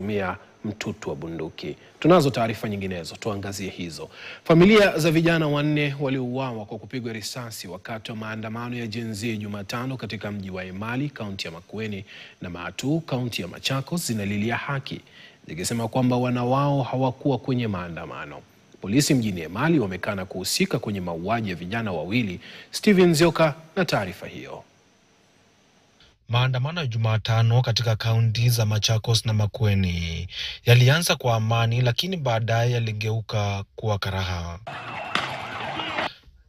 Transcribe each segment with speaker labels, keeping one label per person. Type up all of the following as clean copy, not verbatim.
Speaker 1: Mia mtutu wa bunduki. Tunazo taarifa nyinginezo, tuangazie hizo. Familia za vijana wanne waliouawa kwa kupigwa risasi wakati wa maandamano ya Gen Z Jumatano katika mji wa Emali, kaunti ya Makueni na Matu, kaunti ya Machakos zinalilia haki, zikisema kwamba wana wao hawakuwa kwenye maandamano. Polisi mjini Emali wamekana kuhusika kwenye mauaji ya vijana wawili. Steven Zioka na taarifa hiyo.
Speaker 2: Maandamano ya Jumatano katika kaunti za Machakos na Makueni yalianza kwa amani, lakini baadaye yaligeuka kuwa karaha.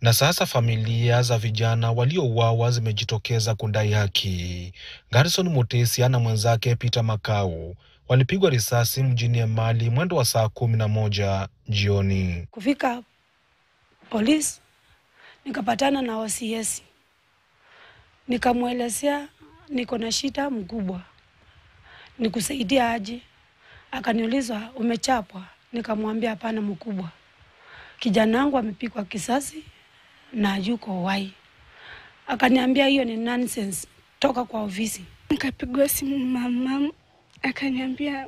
Speaker 2: Na sasa familia za vijana waliouawa zimejitokeza kudai haki. Garrison Mutesia na mwenzake Peter Makau walipigwa risasi mjini Emali mwendo wa saa 11 jioni.
Speaker 3: Kufika polisi, nikapatana na OCS. Nikamwelezea niko na shida mkubwa, nikusaidia aje? Akaniuliza umechapwa? Nikamwambia hapana mkubwa, kijana wangu amepigwa kisasi na yuko wai. Akaniambia hiyo ni nonsense, toka kwa ofisi.
Speaker 4: Nikapigwa simu mama, akaniambia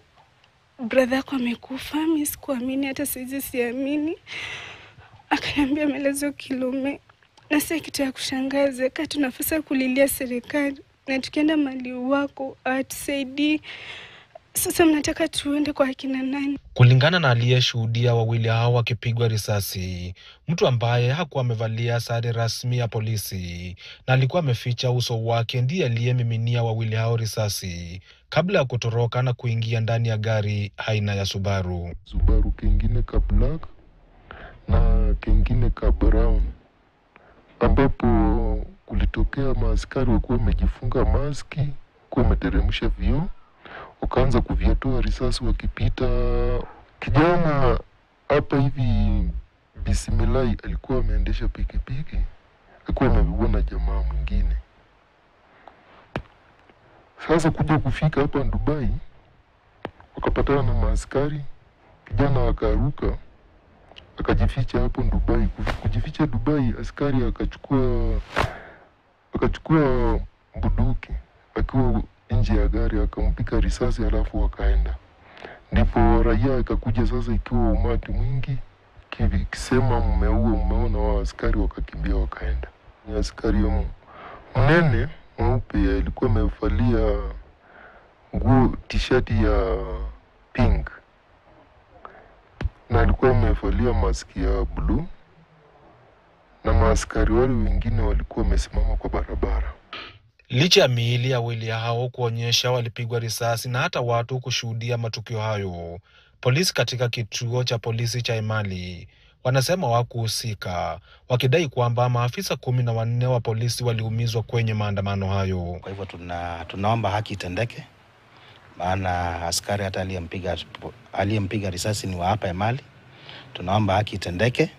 Speaker 4: brother yako amekufa. Mimi sikuamini, hata saizi siamini. Akaniambia maelezo kilome. Na sasa kitu ya kushangaza, kati tunafasa kulilia serikali na tukienda mali wako atusaidie. Sasa mnataka tuende kwa kina nani?
Speaker 2: Kulingana na aliyeshuhudia wawili hao wakipigwa risasi, mtu ambaye hakuwa amevalia sare rasmi ya polisi na alikuwa ameficha uso wake ndiye aliyemiminia wawili hao risasi kabla ya kutoroka na kuingia ndani ya gari aina ya Subaru.
Speaker 5: Subaru kingine ka black na kingine ka brown, ambapo kulitokea maaskari wakuwa wamejifunga maski, kuwa wameteremsha vioo, wakaanza kuvyatua risasi wakipita. Kijana hapa hivi Bismillah alikuwa ameendesha pikipiki, alikuwa amebebwa na jamaa mwingine. Sasa kuja kufika hapa Dubai, wakapatana na maaskari, kijana akaruka akajificha hapo Dubai. Kujificha Dubai, askari akachukua bunduki akiwa nje ya gari, akampiga risasi alafu wakaenda. Ndipo raia ikakuja sasa ikiwa umati mwingi kisema mmeona wa askari, wakakimbia wakaenda. Ni askari mnene mweupe alikuwa amevalia nguo t-shirt ya pink na alikuwa amevalia maski ya blue, na maaskari wale wengine walikuwa wamesimama kwa barabara.
Speaker 2: Licha ya miili ya wawili hao kuonyesha walipigwa risasi na hata watu kushuhudia matukio hayo, polisi katika kituo cha polisi cha Emali wanasema hawakuhusika, wakidai kwamba maafisa 14 wa polisi waliumizwa kwenye maandamano hayo.
Speaker 6: Kwa hivyo tunaomba haki itendeke, maana askari hata aliyempiga risasi ni wa hapa Emali. Tunaomba haki itendeke,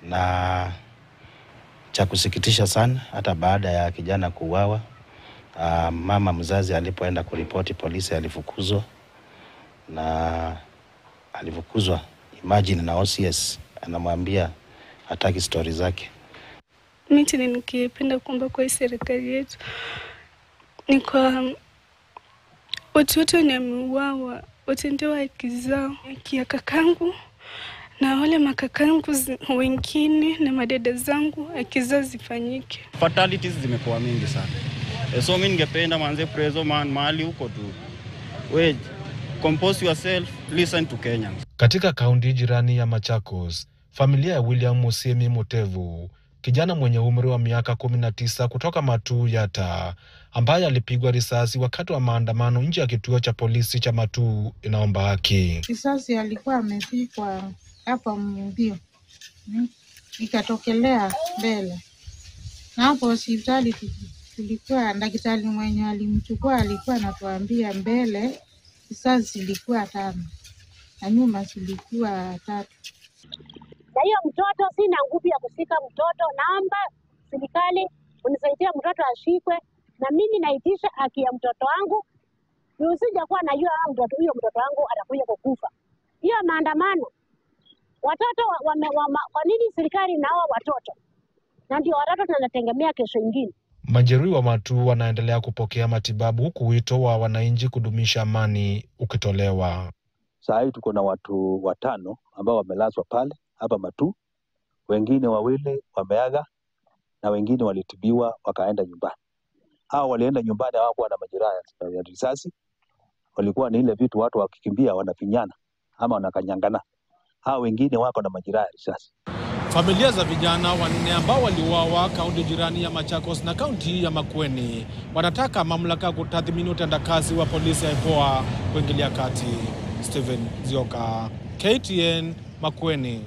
Speaker 6: na cha kusikitisha sana, hata baada ya kijana kuuawa, mama mzazi alipoenda kuripoti polisi alifukuzwa, na alifukuzwa imagine na OCS anamwambia hataki story zake.
Speaker 4: Mimi nikipenda kuomba kwa serikali yetu ni kwa watu wote wameuawa watendewe haki zao, kia kakangu na wale makakangu wengine na madada zangu haki zao zifanyike.
Speaker 7: Fatalities zimekuwa mingi sana. So mimi ningependa manze preso mahali huko tu. Wait, compose yourself, listen to Kenyans.
Speaker 2: Katika kaunti jirani ya Machakos, familia ya William Musemi Mutevu, kijana mwenye umri wa miaka 19 kutoka Matu Yata, ambaye alipigwa risasi wakati wa maandamano nje ya kituo cha polisi cha Matu, inaomba haki.
Speaker 8: Risasi alikuwa amepigwa hapa mbio, ikatokelea mbele, na hapo hospitali tulikuwa daktari mwenye alimchukua alikuwa anatuambia mbele risasi zilikuwa 5 na nyuma zilikuwa 3.
Speaker 9: Na hiyo mtoto sina nguvu ya kushika mtoto, naomba serikali unisaidie mtoto ashikwe, na mimi naitisha haki ya mtoto wangu. Usije kuwa najua mtoto wangu atakuja kukufa. Hiyo maandamano watoto kwa nini serikali nao watoto? Na ndio watoto tunategemea kesho nyingine.
Speaker 2: Majeruhi wa Matu wanaendelea kupokea matibabu huku wito wa wananchi kudumisha amani ukitolewa.
Speaker 10: Saa hii tuko na watu 5 ambao wamelazwa pale hapa Matu. Wengine 2 wameaga na wengine walitibiwa wakaenda nyumbani. Hao walienda nyumbani hawakuwa na majeraha ya risasi. Walikuwa ni ile vitu watu wakikimbia wanafinyana ama wanakanyangana. Hao wengine wako na majeraha ya risasi.
Speaker 2: Familia za vijana 4 ambao waliuawa kaunti jirani ya Machakos na kaunti ya Makueni wanataka mamlaka kutathmini utendakazi wa polisi ya IPOA kuingilia kati. Steven Zioka, KTN, Makueni.